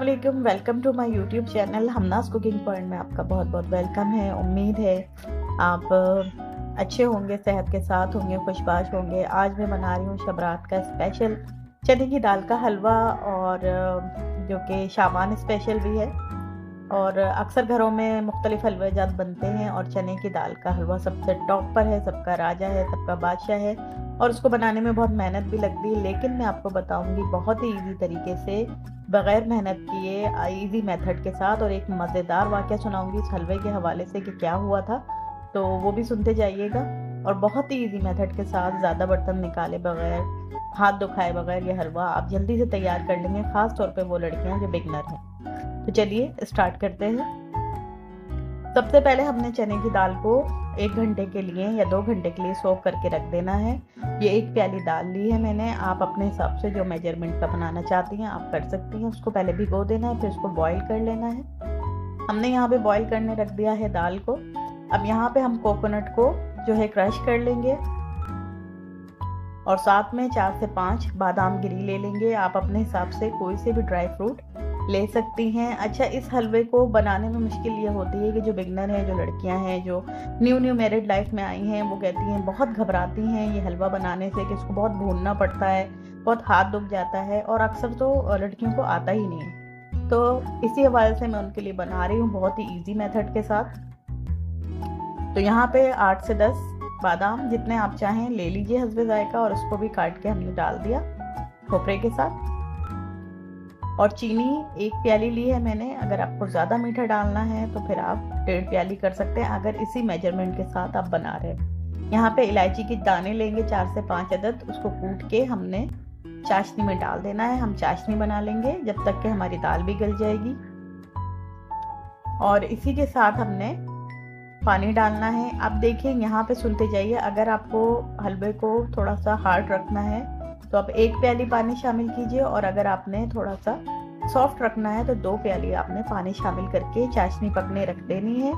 अस्सलामुअलैकुम, welcome to my YouTube channel Hamnaz cooking point में आपका बहुत बहुत वेलकम है। उम्मीद है आप अच्छे होंगे, सेहत के साथ होंगे, खुशबाश होंगे। आज मैं बना रही हूँ शबरात का स्पेशल चने की दाल का हलवा, और जो कि शाबान स्पेशल भी है। और अक्सर घरों में मुख्तलिफ हलवे जात बनते हैं और चने की दाल का हलवा सबसे टॉप पर है, सबका राजा है, सबका बादशाह है। और उसको बनाने में बहुत मेहनत भी लगती है, लेकिन मैं आपको बताऊंगी बहुत ही इजी तरीके से, बग़ैर मेहनत किए, इजी मेथड के साथ। और एक मज़ेदार वाक़या सुनाऊंगी इस हलवे के हवाले से कि क्या हुआ था, तो वो भी सुनते जाइएगा। और बहुत ही इजी मेथड के साथ, ज़्यादा बर्तन निकाले बगैर, हाथ दुखाए बगैर ये हलवा आप जल्दी से तैयार कर लेंगे, ख़ास तौर पे वो लड़कियां जो बिगनर हैं। तो चलिए स्टार्ट करते हैं। सबसे पहले हमने चने की दाल को 1 घंटे के लिए या 2 घंटे के लिए सोक करके रख देना है। ये 1 प्याली दाल ली है मैंने। आप अपने हिसाब से जो मेजरमेंट का बनाना चाहती हैं आप कर सकती हैं। उसको पहले भिगो देना है, फिर उसको बॉईल कर लेना है। हमने यहाँ पे बॉईल करने रख दिया है दाल को। अब यहाँ पे हम कोकोनट को जो है क्रश कर लेंगे, और साथ में 4 से 5 बादाम गिरी ले लेंगे। आप अपने हिसाब से कोई से भी ड्राई फ्रूट ले सकती हैं। अच्छा, इस हलवे को बनाने में मुश्किल ये होती है कि जो बिगनर हैं, जो लड़कियां हैं, जो न्यू मैरिड लाइफ में आई हैं, वो कहती हैं, बहुत घबराती हैं ये हलवा बनाने से कि इसको बहुत भूनना पड़ता है, बहुत हाथ दुख जाता है, और अक्सर तो लड़कियों को आता ही नहीं है। तो इसी हवाले से मैं उनके लिए बना रही हूँ बहुत ही ईजी मेथड के साथ। तो यहाँ पे 8 से 10 बादाम जितने आप चाहें ले लीजिए हस्बे जायका, और उसको भी काट के हमने डाल दिया खोपरे के साथ। और चीनी 1 प्याली ली है मैंने। अगर आपको ज़्यादा मीठा डालना है तो फिर आप 1.5 प्याली कर सकते हैं, अगर इसी मेजरमेंट के साथ आप बना रहे हैं। यहाँ पे इलायची के दाने लेंगे 4 से 5 अदद, उसको कूट के हमने चाशनी में डाल देना है। हम चाशनी बना लेंगे जब तक कि हमारी दाल भी गल जाएगी। और इसी के साथ हमने पानी डालना है। आप देखिए यहाँ पे सुनते जाइए। अगर आपको हलवे को थोड़ा सा हार्ड रखना है तो आप 1 प्याली पानी शामिल कीजिए, और अगर आपने थोड़ा सा सॉफ्ट रखना है तो 2 प्याली आपने पानी शामिल करके चाशनी पकने रख देनी है।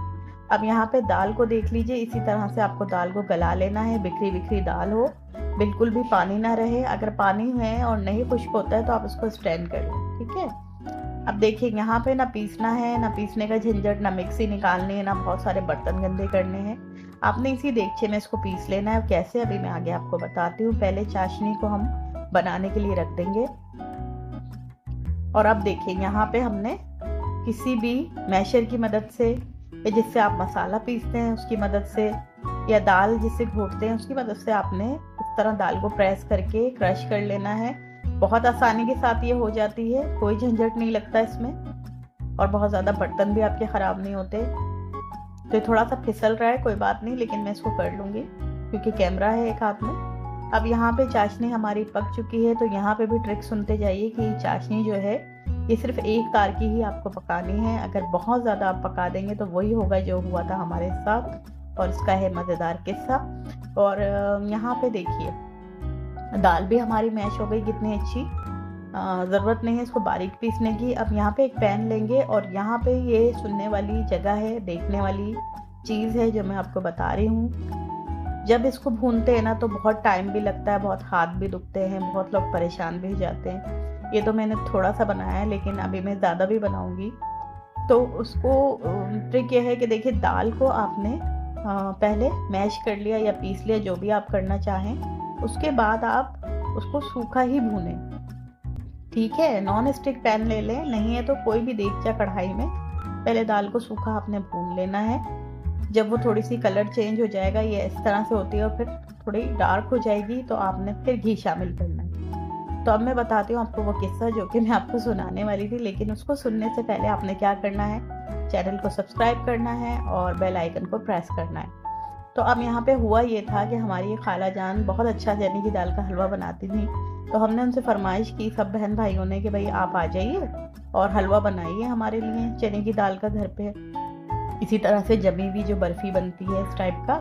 अब यहाँ पे दाल को देख लीजिए, इसी तरह से आपको दाल को गला लेना है। बिखरी बिखरी दाल हो, बिल्कुल भी पानी ना रहे। अगर पानी है और नहीं खुश्क होता है तो आप उसको स्ट्रेन कर लें, ठीक है। अब देखिए यहाँ पे ना पीसना है, ना पीसने का झंझट, ना मिक्सी निकालनी है, ना बहुत सारे बर्तन गंदे करने हैं। आपने इसी देगचे में इसको पीस लेना है। कैसे, अभी मैं आगे आपको बताती हूँ। पहले चाशनी को हम बनाने के लिए रख देंगे। और अब देखिए यहाँ पे हमने किसी भी मैशर की मदद से, या जिससे आप मसाला पीसते हैं उसकी मदद से, या दाल जिससे घोटते हैं उसकी मदद से, आपने इस तरह दाल को प्रेस करके क्रश कर लेना है। बहुत आसानी के साथ ये हो जाती है, कोई झंझट नहीं लगता इसमें, और बहुत ज़्यादा बर्तन भी आपके ख़राब नहीं होते। तो थोड़ा सा फिसल रहा है, कोई बात नहीं, लेकिन मैं इसको कर लूँगी क्योंकि कैमरा है एक हाथ में। अब यहाँ पे चाशनी हमारी पक चुकी है। तो यहाँ पे भी ट्रिक सुनते जाइए कि चाशनी जो है ये सिर्फ 1 तार की ही आपको पकानी है। अगर बहुत ज़्यादा आप पका देंगे तो वही होगा जो हुआ था हमारे साथ, और इसका है मज़ेदार किस्सा। और यहाँ पे देखिए दाल भी हमारी मैश हो गई कितनी अच्छी। ज़रूरत नहीं है इसको बारीक पीसने की। अब यहाँ पे एक पैन लेंगे, और यहाँ पे ये सुनने वाली जगह है, देखने वाली चीज़ है जो मैं आपको बता रही हूँ। जब इसको भूनते हैं ना तो बहुत टाइम भी लगता है, बहुत हाथ भी दुखते हैं, बहुत लोग परेशान भी हो जाते हैं। ये तो मैंने थोड़ा सा बनाया है, लेकिन अभी मैं ज़्यादा भी बनाऊंगी। तो उसको ट्रिक ये है कि देखिए दाल को आपने पहले मैश कर लिया या पीस लिया, जो भी आप करना चाहें। उसके बाद आप उसको सूखा ही भूनें, ठीक है। नॉन स्टिक पैन ले लें, नहीं है तो कोई भी देगचा कढ़ाई में पहले दाल को सूखा आपने भून लेना है। जब वो थोड़ी सी कलर चेंज हो जाएगा, ये इस तरह से होती है, और फिर थोड़ी डार्क हो जाएगी, तो आपने फिर घी शामिल करना है। तो अब मैं बताती हूँ आपको वो किस्सा जो कि मैं आपको सुनाने वाली थी, लेकिन उसको सुनने से पहले आपने क्या करना है, चैनल को सब्सक्राइब करना है और बेल आइकन को प्रेस करना है। तो अब यहाँ पे हुआ ये था कि हमारी खाला जान बहुत अच्छा चने की दाल का हलवा बनाती थी। तो हमने उनसे फरमाइश की सब बहन भाइयों ने कि भाई आप आ जाइए और हलवा बनाइए हमारे लिए चने की दाल का घर पे। इसी तरह से जमी हुई जो बर्फ़ी बनती है इस टाइप का।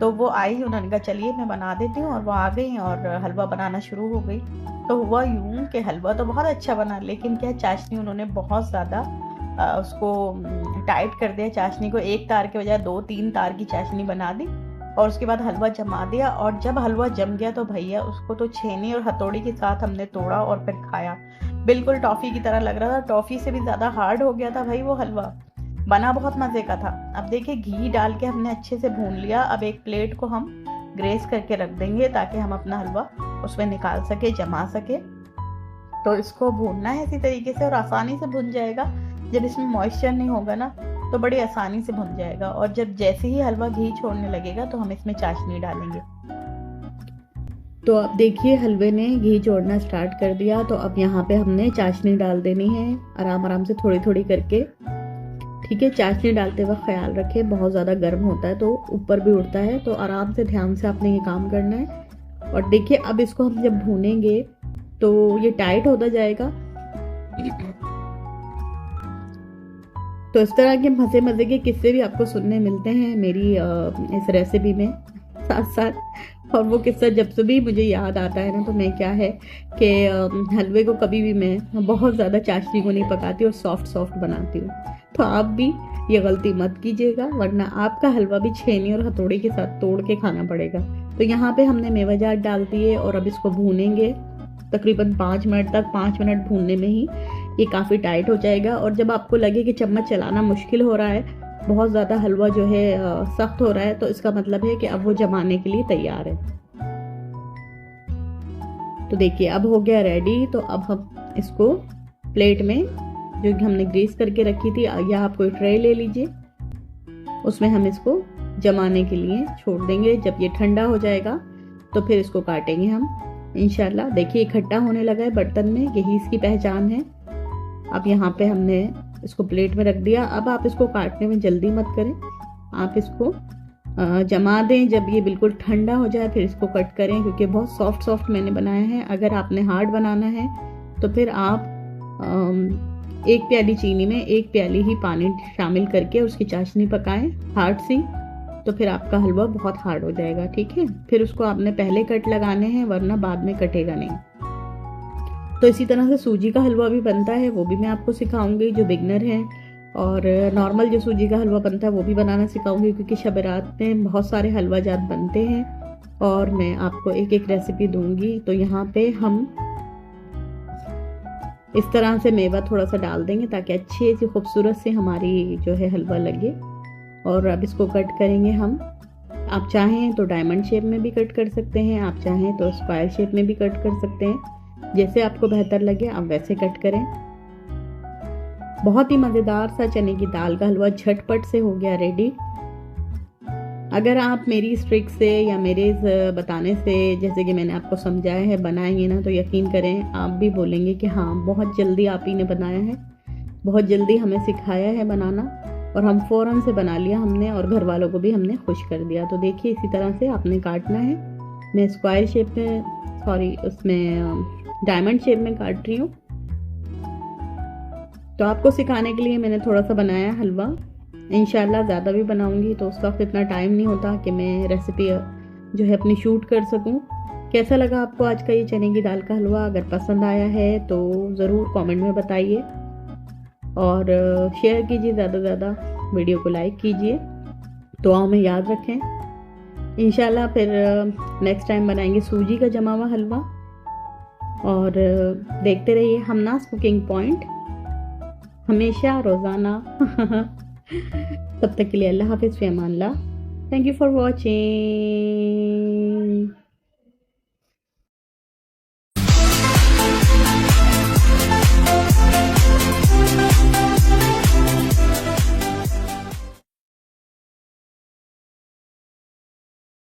तो वो आई, उन्होंने कहा चलिए मैं बना देती हूँ, और वो आ गई और हलवा बनाना शुरू हो गई। तो हुआ यूँ कि हलवा तो बहुत अच्छा बना, लेकिन क्या चाशनी उन्होंने बहुत ज़्यादा उसको टाइट कर दिया। चाशनी को 1 तार के बजाय 2-3 तार की चाशनी बना दी, और उसके बाद हलवा जमा दिया। और जब हलवा जम गया तो भैया उसको तो छेनी और हथौड़ी के साथ हमने तोड़ा और फिर खाया। बिल्कुल टॉफ़ी की तरह लग रहा था, टॉफ़ी से भी ज़्यादा हार्ड हो गया था भाई वो हलवा। बना बहुत मज़े का था। अब देखिए घी डाल के हमने अच्छे से भून लिया। अब एक प्लेट को हम ग्रेस करके रख देंगे ताकि हम अपना हलवा उसमें निकाल सके, जमा सके। तो इसको भूनना है इसी तरीके से और आसानी से भुन जाएगा। जब इसमें मॉइस्चर नहीं होगा ना तो बड़ी आसानी से भुन जाएगा। और जब जैसे ही हलवा घी छोड़ने लगेगा तो हम इसमें चाशनी डालेंगे। तो अब देखिए हलवे ने घी छोड़ना स्टार्ट कर दिया। तो अब यहाँ पे हमने चाशनी डाल देनी है आराम आराम से, थोड़ी थोड़ी करके। ठीक है, चाशनी डालते वक्त ख्याल रखें बहुत ज़्यादा गर्म होता है तो ऊपर भी उड़ता है, तो आराम से ध्यान से आपने ये काम करना है। और देखिए अब इसको हम जब भूनेंगे तो ये टाइट होता जाएगा। तो इस तरह के मज़े मज़े के किस्से भी आपको सुनने मिलते हैं मेरी इस रेसिपी में साथ साथ। और वो किस्सा जब से भी मुझे याद आता है ना तो मैं क्या है कि हलवे को कभी भी मैं बहुत ज़्यादा चाशनी को नहीं पकाती और सॉफ्ट सॉफ्ट बनाती हूँ। तो आप भी ये गलती मत कीजिएगा वरना आपका हलवा भी छेनी और हथौड़ी के साथ तोड़ के खाना पड़ेगा। तो यहाँ पे हमने मेवा जात डाल दिए और अब इसको भूनेंगे तकरीबन 5 मिनट तक। 5 मिनट भूनने में ही ये काफ़ी टाइट हो जाएगा। और जब आपको लगे कि चम्मच चलाना मुश्किल हो रहा है, बहुत ज़्यादा हलवा जो है सख्त हो रहा है, तो इसका मतलब है कि अब वो जमाने के लिए तैयार है। तो देखिए अब हो गया रेडी। तो अब हम इसको प्लेट में जो हमने ग्रीस करके रखी थी या आप कोई ट्रे ले लीजिए, उसमें हम इसको जमाने के लिए छोड़ देंगे। जब ये ठंडा हो जाएगा तो फिर इसको काटेंगे हम इंशाल्लाह। देखिए इकट्ठा होने लगा है बर्तन में, यही इसकी पहचान है। अब यहाँ पे हमने इसको प्लेट में रख दिया। अब आप इसको काटने में जल्दी मत करें, आप इसको जमा दें। जब ये बिल्कुल ठंडा हो जाए फिर इसको कट करें, क्योंकि बहुत सॉफ्ट सॉफ्ट मैंने बनाया है। अगर आपने हार्ड बनाना है तो फिर आप 1 प्याली चीनी में 1 प्याली ही पानी शामिल करके उसकी चाशनी पकाएं हार्ड सी, तो फिर आपका हलवा बहुत हार्ड हो जाएगा। ठीक है, फिर उसको आपने पहले कट लगाने हैं वरना बाद में कटेगा नहीं। तो इसी तरह से सूजी का हलवा भी बनता है, वो भी मैं आपको सिखाऊंगी जो बिगनर हैं। और नॉर्मल जो सूजी का हलवा बनता है वो भी बनाना सिखाऊंगी, क्योंकि शब रात में बहुत सारे हलवा जात बनते हैं और मैं आपको एक एक रेसिपी दूंगी। तो यहाँ पे हम इस तरह से मेवा थोड़ा सा डाल देंगे ताकि अच्छे से खूबसूरत से हमारी जो है हलवा लगे। और अब इसको कट करेंगे हम। आप चाहें तो डायमंड शेप में भी कट कर सकते हैं, आप चाहें तो स्क्वायर शेप में भी कट कर सकते हैं, जैसे आपको बेहतर लगे आप वैसे कट करें। बहुत ही मज़ेदार सा चने की दाल का हलवा झटपट से हो गया रेडी। अगर आप मेरी इस ट्रिक से या मेरे इस बताने से, जैसे कि मैंने आपको समझाया है, बनाएंगे ना तो यकीन करें आप भी बोलेंगे कि हाँ बहुत जल्दी आप ही ने बनाया है, बहुत जल्दी हमें सिखाया है बनाना और हम फ़ौरन से बना लिया हमने और घर वालों को भी हमने खुश कर दिया। तो देखिए इसी तरह से आपने काटना है। मैं स्क्वायर शेप में, सॉरी उसमें डायमंड शेप में काट रही हूँ। तो आपको सिखाने के लिए मैंने थोड़ा सा बनाया हलवा, इंशाल्लाह ज़्यादा भी बनाऊंगी तो उस वक्त इतना टाइम नहीं होता कि मैं रेसिपी जो है अपनी शूट कर सकूं। कैसा लगा आपको आज का ये चने की दाल का हलवा? अगर पसंद आया है तो ज़रूर कमेंट में बताइए और शेयर कीजिए, ज़्यादा से ज़्यादा वीडियो को लाइक कीजिए, दुआओं में याद रखें। इंशाल्लाह फिर नेक्स्ट टाइम बनाएंगे सूजी का जमा हुआ हलवा। और देखते रहिए हमनाज़ कुकिंग पॉइंट हमेशा रोज़ाना। तब तक के लिए अल्लाह हाफिज़, फ़ी अमान अल्लाह। Thank you for watching.